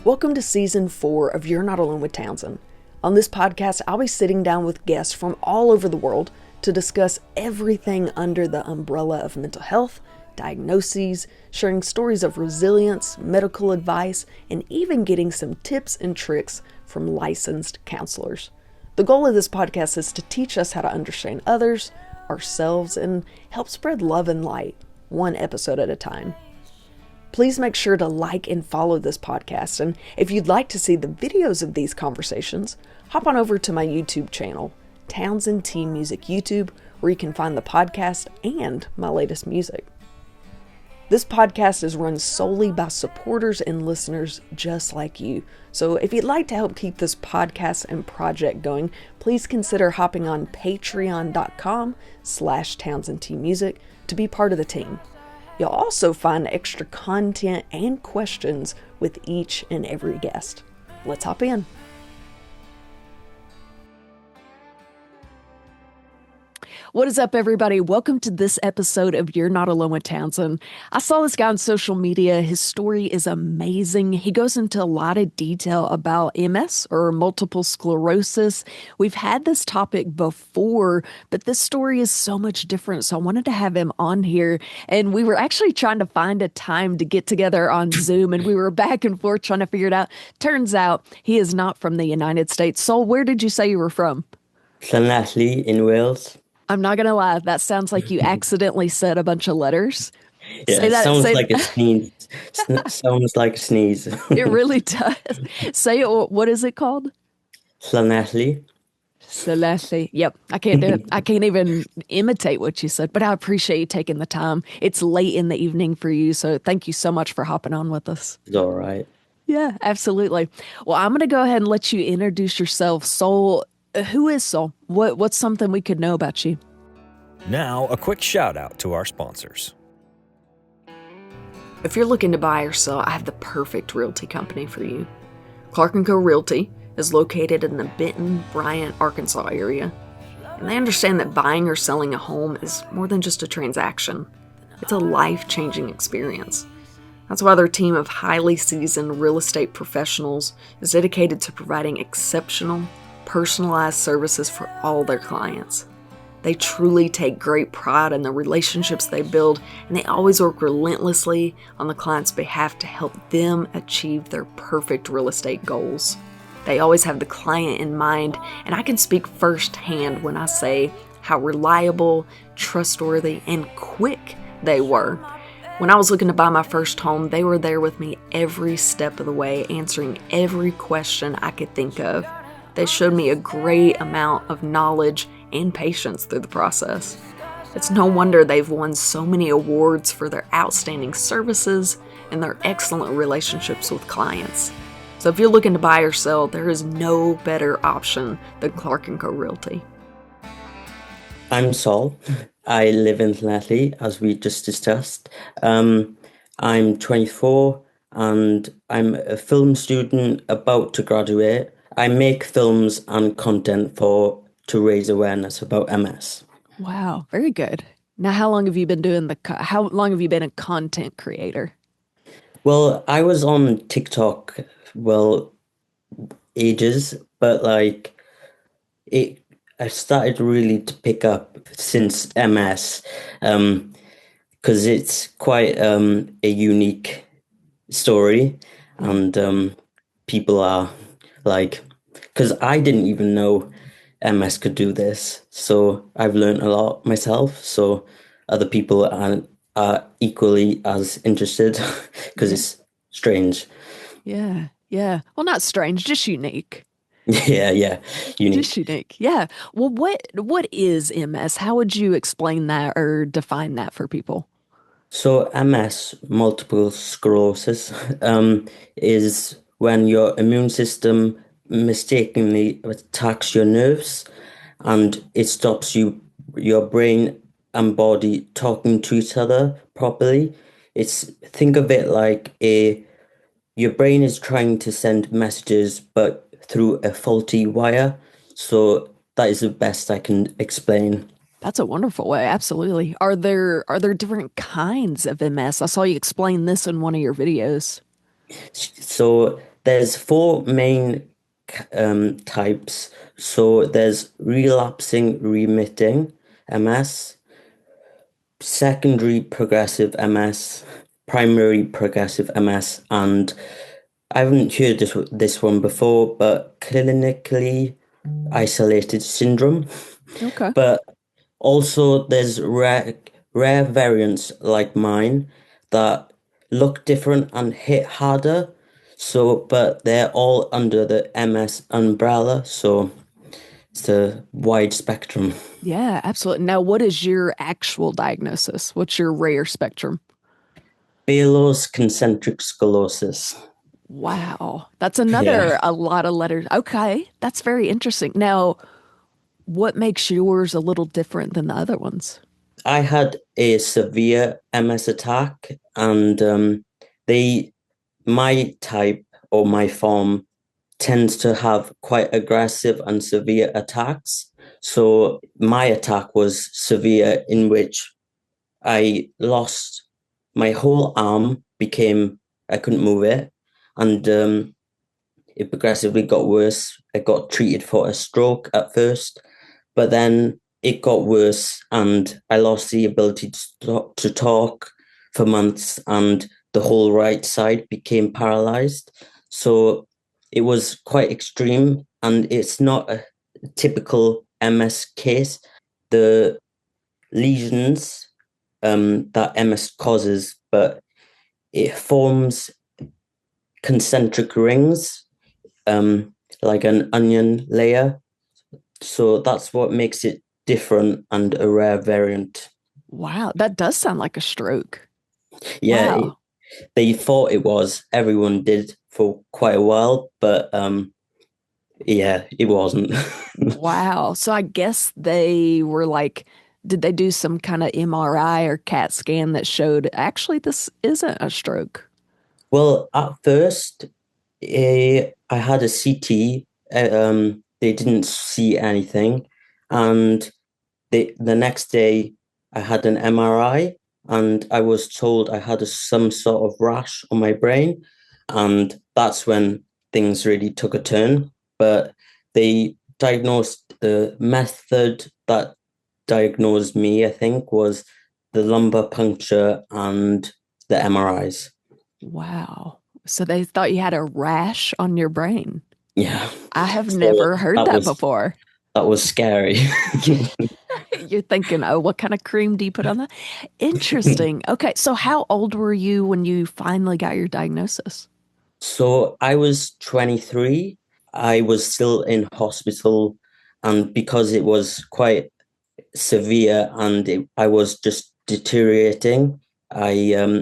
Welcome to Season 4 of You're Not Alone with Townsend. On this podcast, I'll be sitting down with guests from all over the world to discuss everything under the umbrella of mental health, diagnoses, sharing stories of resilience, medical advice, and even getting some tips and tricks from licensed counselors. The goal of this podcast is to teach us how to understand others, ourselves, and help spread love and light, one episode at a time. Please make sure to like and follow this podcast, and if you'd like to see the videos of these conversations, hop on over to my YouTube channel, TownsendTmusic YouTube, where you can find the podcast and my latest music. This podcast is run solely by supporters and listeners just like you. So if you'd like to help keep this podcast and project going, please consider hopping on patreon.com/TownsendTmusic to be part of the team. You'll also find extra content and questions with each and every guest. Let's hop in. What is up, everybody? Welcome to this episode of You're Not Alone with Townsend. I saw this guy on social media. His story is amazing. He goes into a lot of detail about MS or multiple sclerosis. We've had this topic before, but this story is so much different. So I wanted to have him on here. And we were actually trying to find a time to get together on Zoom, and we were back and forth trying to figure it out. Turns out he is not from the United States. Sol, where did you say you were from? Llanelli in Wales. I'm not going to lie. That sounds like you accidentally said a bunch of letters. Yeah, Say that. Sounds like a sneeze. Sounds like a sneeze. It really does. Say it. What is it called? Llanelli. Celeste. Yep. I can't do it. I can't even imitate what you said, but I appreciate you taking the time. It's late in the evening for you, so thank you so much for hopping on with us. It's all right. Yeah, absolutely. Well, I'm going to go ahead and let you introduce yourself. Sol, who is Sol? What's something we could know about you? Now, a quick shout out to our sponsors. If you're looking to buy or sell, I have the perfect realty company for you. Clark & Co. Realty is located in the Benton, Bryant, Arkansas area. And they understand that buying or selling a home is more than just a transaction. It's a life-changing experience. That's why their team of highly seasoned real estate professionals is dedicated to providing exceptional, personalized services for all their clients. They truly take great pride in the relationships they build, and they always work relentlessly on the client's behalf to help them achieve their perfect real estate goals. They always have the client in mind, and I can speak firsthand when I say how reliable, trustworthy, and quick they were. When I was looking to buy my first home, they were there with me every step of the way, answering every question I could think of. They showed me a great amount of knowledge and patience through the process. It's no wonder they've won so many awards for their outstanding services and their excellent relationships with clients. So if you're looking to buy or sell, there is no better option than Clark & Co. Realty. I'm Sol. I live in Llanelli, as we just discussed. I'm 24 and I'm a film student about to graduate. I make films and content to raise awareness about MS. Wow, very good. Now, how long have you been doing how long have you been a content creator? Well, I was on TikTok, ages, but I started really to pick up since MS, because it's quite a unique story, and people are because I didn't even know MS could do this, so I've learned a lot myself, so other people are equally as interested, because it's strange. Yeah. Well, not strange, just unique. Yeah, unique. Just unique. Yeah. Well, what is MS? How would you explain that or define that for people? So MS, multiple sclerosis, is when your immune system mistakenly attacks your nerves, and it stops your brain and body talking to each other properly. Think of it like your brain is trying to send messages, but through a faulty wire. So that is the best I can explain. That's a wonderful way. Absolutely. Are there different kinds of MS? I saw you explain this in one of your videos. So There's four main types. So there's relapsing remitting MS, secondary progressive MS, primary progressive MS, and I haven't heard this one before, but clinically isolated syndrome. Okay. But also there's rare variants like mine that look different and hit harder. So, but they're all under the MS umbrella, so it's a wide spectrum. Yeah, absolutely. Now, what is your actual diagnosis? What's your rare spectrum? Bell's concentric sclerosis. Wow. That's Yeah. a lot of letters. Okay. That's very interesting. Now, what makes yours a little different than the other ones? I had a severe MS attack, and they my type or my form tends to have quite aggressive and severe attacks. So my attack was severe, in which I lost my whole arm, became I couldn't move it, and it progressively got worse. I got treated for a stroke at first, but then it got worse, and I lost the ability to talk for months, and the whole right side became paralyzed. So it was quite extreme, and it's not a typical MS case. The lesions that MS causes, but it forms concentric rings, like an onion layer. So that's what makes it different and a rare variant. Wow. That does sound like a stroke. Yeah, Wow. they thought it was. Everyone did for quite a while, but yeah, it wasn't. Wow. So I guess they were like, did they do some kind of MRI or CAT scan that showed actually this isn't a stroke? Well, at first, I had a CT. They didn't see anything, and the next day I had an MRI, and I was told I had some sort of rash on my brain, and that's when things really took a turn. But they diagnosed the method that diagnosed me, I think, was the lumbar puncture and the MRIs. Wow. So they thought you had a rash on your brain. Yeah. I have So never heard that that was before. that was scary. You're thinking, oh, what kind of cream do you put on that? Interesting. Okay. So how old were you when you finally got your diagnosis? So I was 23. I was still in hospital, and because it was quite severe and I was just deteriorating, I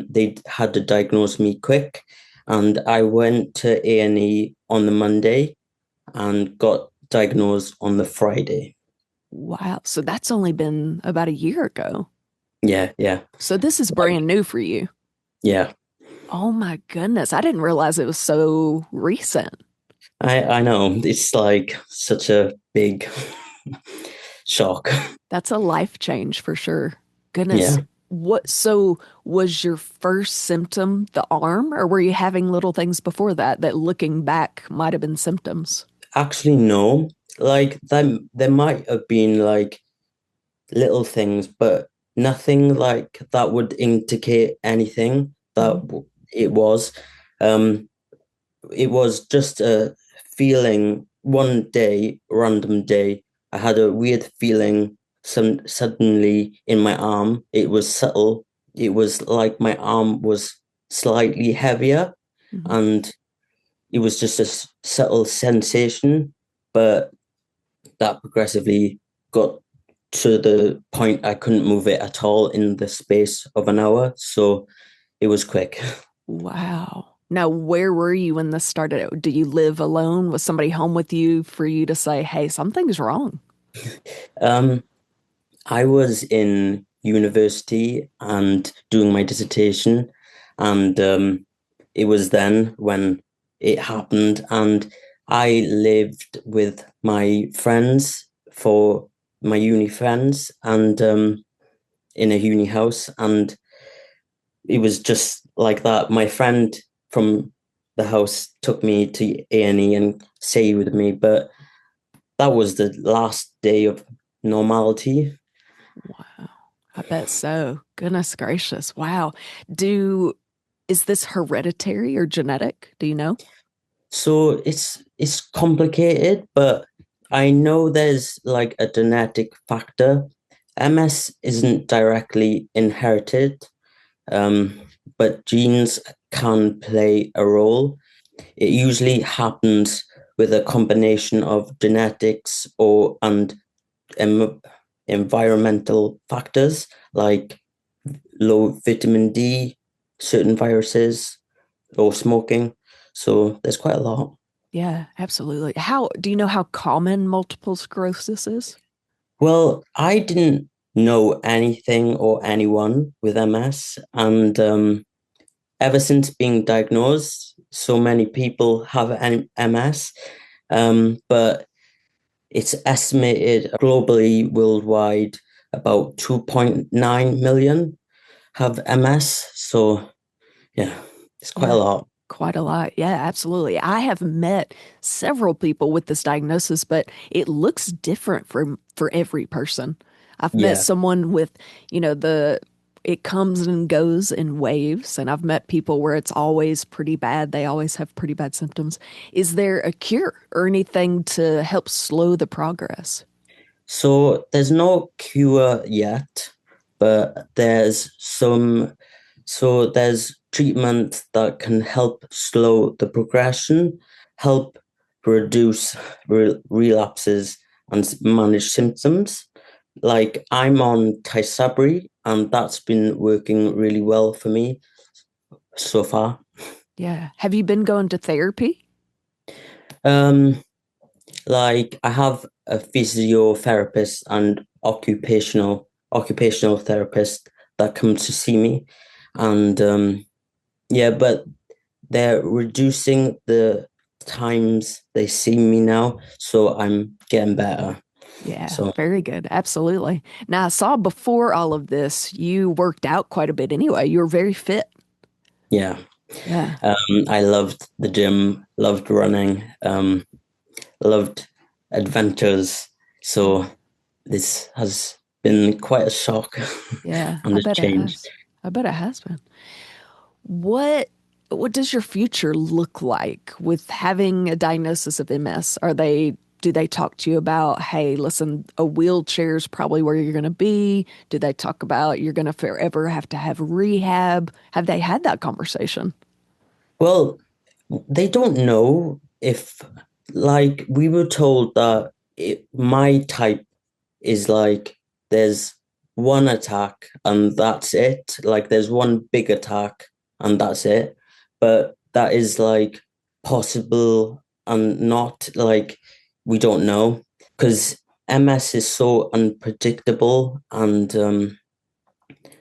they had to diagnose me quick, and I went to A&E on the Monday and got diagnosed on the Friday. Wow. So that's only been about a year ago. Yeah, yeah, So this is brand new for you. yeah. Oh my goodness. I didn't realize it was so recent. I know it's like such a big shock. That's a life change for sure. Goodness. Yeah. What, so was your first symptom the arm, or were you having little things before that that looking back might have been symptoms? Actually, no. Like there might have been like little things, but nothing like that would indicate anything that Mhm. it was. Um, it was just a feeling one day, random day. I had a weird feeling suddenly in my arm. It was subtle. It was like my arm was slightly heavier, Mhm. and it was just a subtle sensation, but that progressively got to the point I couldn't move it at all in the space of an hour. So it was quick. Wow. Now, where were you when this started? Do you live alone? Was somebody home with you for you to say, hey, something's wrong? Um, I was in university and doing my dissertation, and it was then when it happened, and I lived with my friends for my uni friends, and in a uni house, and it was just like that. My friend from the house took me to A&E and stayed with me, but that was the last day of normality. Wow. I bet so. Goodness gracious. Wow. Do is this hereditary or genetic? Do you know? So it's complicated, but I know there's like a genetic factor. MS isn't directly inherited, um, but genes can play a role. It usually happens with a combination of genetics or and em- environmental factors like low vitamin D, certain viruses, or smoking. So there's quite a lot. Yeah, absolutely. How do you know how common multiple sclerosis is? Well, I didn't know anything or anyone with MS, and ever since being diagnosed, so many people have MS. But it's estimated globally, worldwide, about 2.9 million have MS. So yeah, it's quite a Yeah, lot. quite a lot. Yeah, absolutely. I have met several people with this diagnosis, but it looks different for every person. I've met Yeah. someone with, the it comes and goes in waves, and I've met people where it's always pretty bad. They always have pretty bad symptoms. Is there a cure or anything to help slow the progress? So there's no cure yet, but there's treatment that can help slow the progression, help reduce relapses and manage symptoms. Like I'm on Tysabri, and that's been working really well for me so far. Yeah. Have you been going to therapy? Um, like I have a physiotherapist and occupational therapist that come to see me, and yeah, but they're reducing the times they see me now, so I'm getting better. Yeah, So very good. Absolutely. Now, I saw before all of this, you worked out quite a bit anyway. You were very fit. yeah, Yeah. I loved the gym, loved running, loved adventures. So this has been quite a shock Yeah, and I a bet it change. has. I bet it has been. What what does your future look like with having a diagnosis of MS? Do they talk to you about, hey, listen, a wheelchair is probably where you're going to be? Do they talk about you're going to forever have to have rehab? Have they had that conversation? Well, they don't know if, like, we were told that my type is like there's one attack and that's it. Like, there's one big attack and that's it. But that is like possible and not like we don't know because MS is so unpredictable and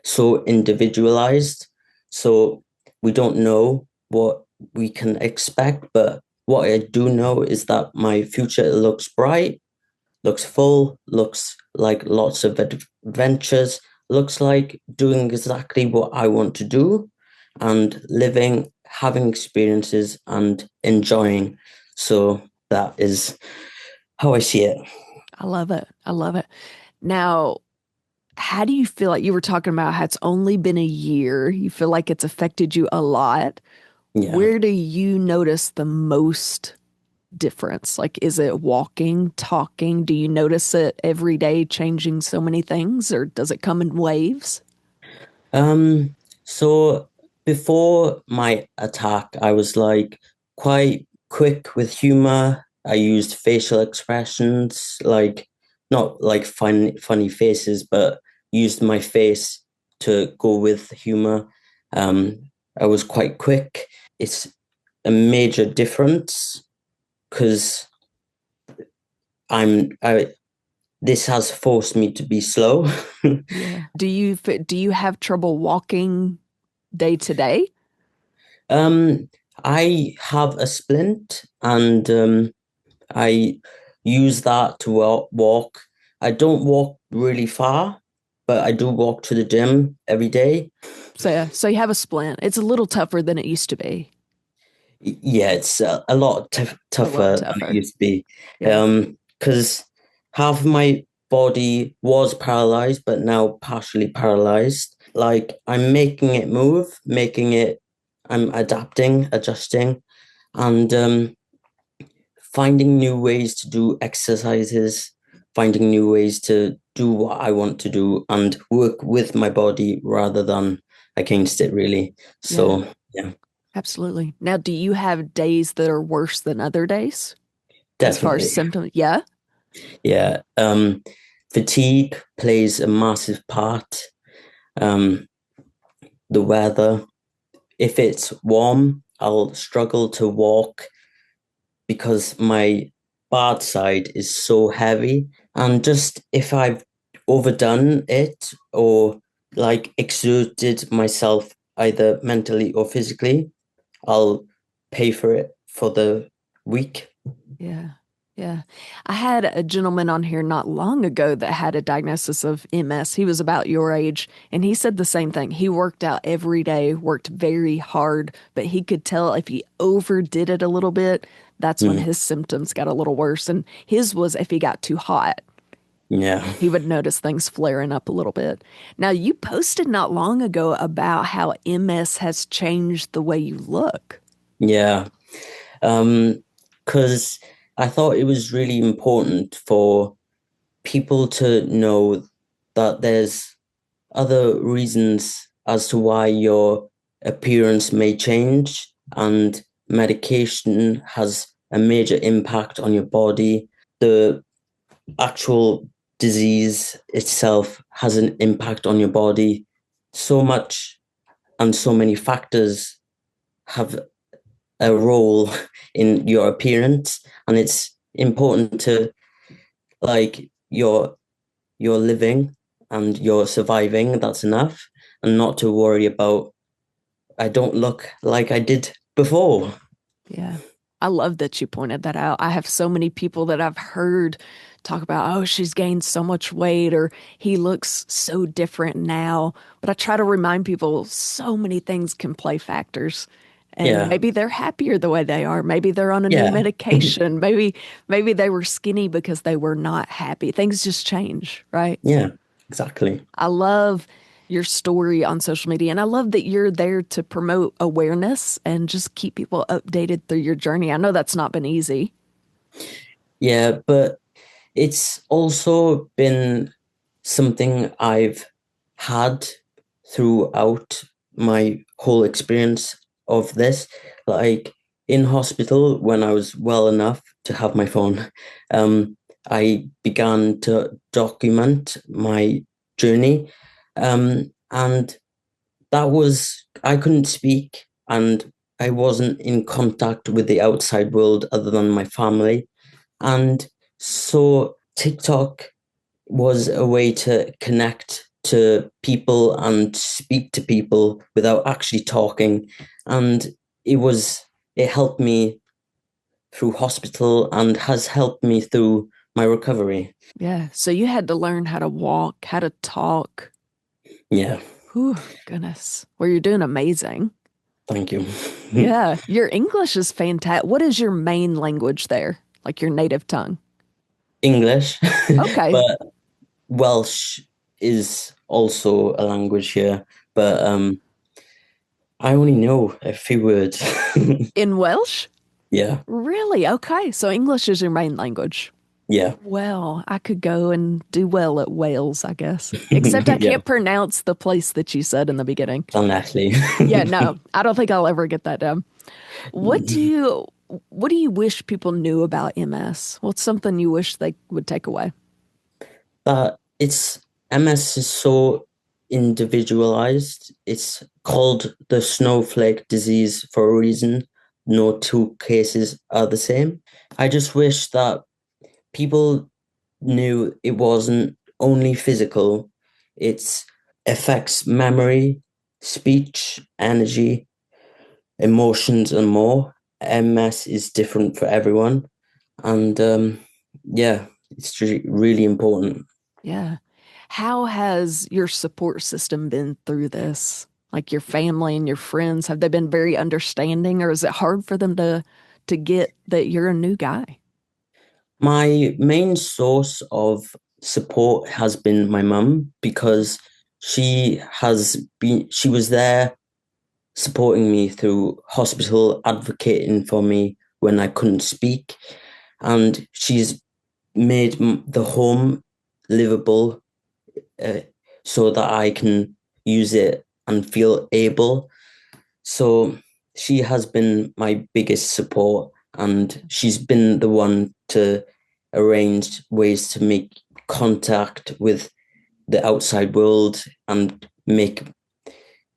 so individualized. So we don't know what we can expect, but what I do know is that my future looks bright, looks full, looks like lots of adventures, looks like doing exactly what I want to do and living, having experiences and enjoying. So that is how I see it. I love it. I love it. Now, how do you feel like you were talking about how it's only been a year? You feel like it's affected you a lot. Yeah. Where do you notice the most difference? Like, is it walking, talking? Do you notice it every day changing so many things, or does it come in waves? So before my attack, I was like quite quick with humor. I used facial expressions, like not like funny faces, but used my face to go with humor. I was quite quick. It's a major difference because I this has forced me to be slow. Yeah. Do you have trouble walking day to day? Um, I have a splint and I use that to walk. I don't walk really far, but I do walk to the gym every day. So you have a splint. It's a little tougher than it used to be. Yeah, it's a lot A lot tougher than it tougher. used to be. Yeah. Because half of my body was paralyzed, but now partially paralyzed. Like I'm making it move, I'm adapting, adjusting, and finding new ways to do exercises, finding new ways to do what I want to do and work with my body rather than against it, really. Yeah. So, yeah, Absolutely. Now, do you have days that are worse than other days as far as definitely. symptoms? Yeah. Yeah. Fatigue plays a massive part. Um, the weather, if it's warm, I'll struggle to walk because my bad side is so heavy. And just if I've overdone it or like exerted myself either mentally or physically, I'll pay for it for the week. Yeah. Yeah. I had a gentleman on here not long ago that had a diagnosis of MS. He was about your age, and he said the same thing. He worked out every day, worked very hard, but he could tell if he overdid it a little bit, that's when Mm, his symptoms got a little worse. And his was if he got too hot, yeah. he would notice things flaring up a little bit. Now, you posted not long ago about how MS has changed the way you look. Yeah. Because I thought it was really important for people to know that there's other reasons as to why your appearance may change, and medication has a major impact on your body. The actual disease itself has an impact on your body. So much and so many factors have a role in your appearance, and it's important to like you're living and you're surviving, that's enough, and not to worry about I don't look like I did before. Yeah. I love that you pointed that out. I have so many people that I've heard talk about, oh, she's gained so much weight or he looks so different now. But I try to remind people so many things can play factors. And Yeah, maybe they're happier the way they are. Maybe they're on a new yeah, medication. Maybe they were skinny because they were not happy. Things just change, right? yeah, exactly. I love your story on social media, and I love that you're there to promote awareness and just keep people updated through your journey. I know that's not been easy. Yeah, but it's also been something I've had throughout my whole experience of this. Like in hospital, when I was well enough to have my phone, I began to document my journey. And that was, I couldn't speak and I wasn't in contact with the outside world other than my family. And so TikTok was a way to connect to people and speak to people without actually talking. And it helped me through hospital and has helped me through my recovery. Yeah. So you had to learn how to walk, how to talk. Yeah, Whew, goodness. Well, you're doing amazing. thank you. Yeah. Your English is fantastic. What is your main language there? Like your native tongue? English, Okay. but Welsh is also a language here, but I only know a few words. In Welsh? Yeah, Really? Okay. So English is your main language. yeah, Well, I could go and do well at Wales, I guess. Except I yeah, can't pronounce the place that you said in the beginning. honestly. Yeah, no, I don't think I'll ever get that down. What do you what do you wish people knew about MS? What's something you wish they would take away? That it's MS is so individualized. It's called the snowflake disease for a reason. No two cases are the same. I just wish that people knew it wasn't only physical, it affects memory, speech, energy, emotions, and more. MS is different for everyone. And yeah, it's really important. Yeah. How has your support system been through this? Like your family and your friends, have they been very understanding, or is it hard for them to get that you're a new guy? My main source of support has been my mum, because she was there supporting me through hospital, advocating for me when I couldn't speak. And she's made the home livable, uh, so that I can use it and feel able. So she has been my biggest support, and she's been the one to arrange ways to make contact with the outside world and make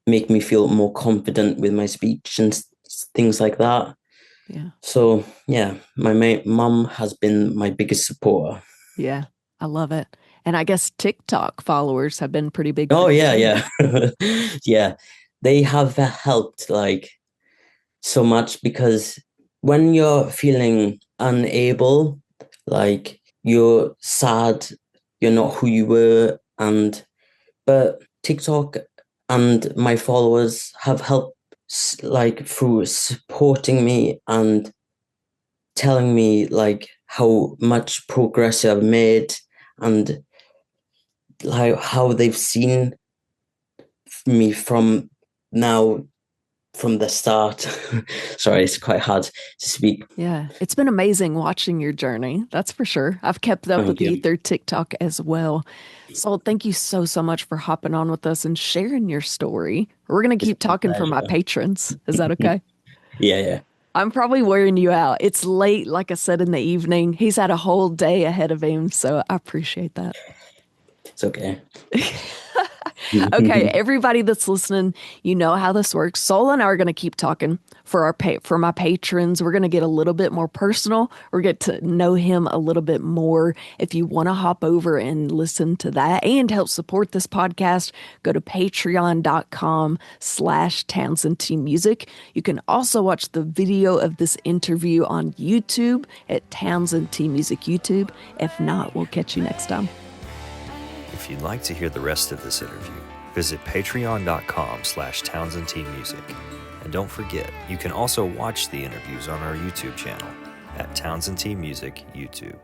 me feel more confident with my speech and things like that. Yeah. So yeah, my mum has been my biggest supporter. Yeah. I love it. And I guess TikTok followers have been pretty big. Oh for you yeah, too. yeah. Yeah. They have helped like so much, because when you're feeling unable, like you're sad, you're not who you were, but TikTok and my followers have helped, like through supporting me and telling me like how much progress I've made, and like how they've seen me from now, from the start. Sorry, it's quite hard to speak. Yeah. It's been amazing watching your journey. That's for sure. I've kept up with Thank you you. through TikTok as well. So thank you so much for hopping on with us and sharing your story. We're going to It's keep been a talking for my pleasure. patrons. Is that okay? Yeah, yeah. I'm probably wearing you out. It's late, like I said, in the evening. He's had a whole day ahead of him, so I appreciate that. It's okay. Okay, everybody that's listening, you know how this works. Sol and I are going to keep talking for my patrons. We're going to get a little bit more personal. We're get to know him a little bit more. If you want to hop over and listen to that and help support this podcast, go to patreon.com/TownsendTmusic. You can also watch the video of this interview on YouTube at TownsendTmusic YouTube. If not, we'll catch you next time. If you'd like to hear the rest of this interview, visit patreon.com/TownsendTmusic. And don't forget, you can also watch the interviews on our YouTube channel at TownsendTmusic YouTube.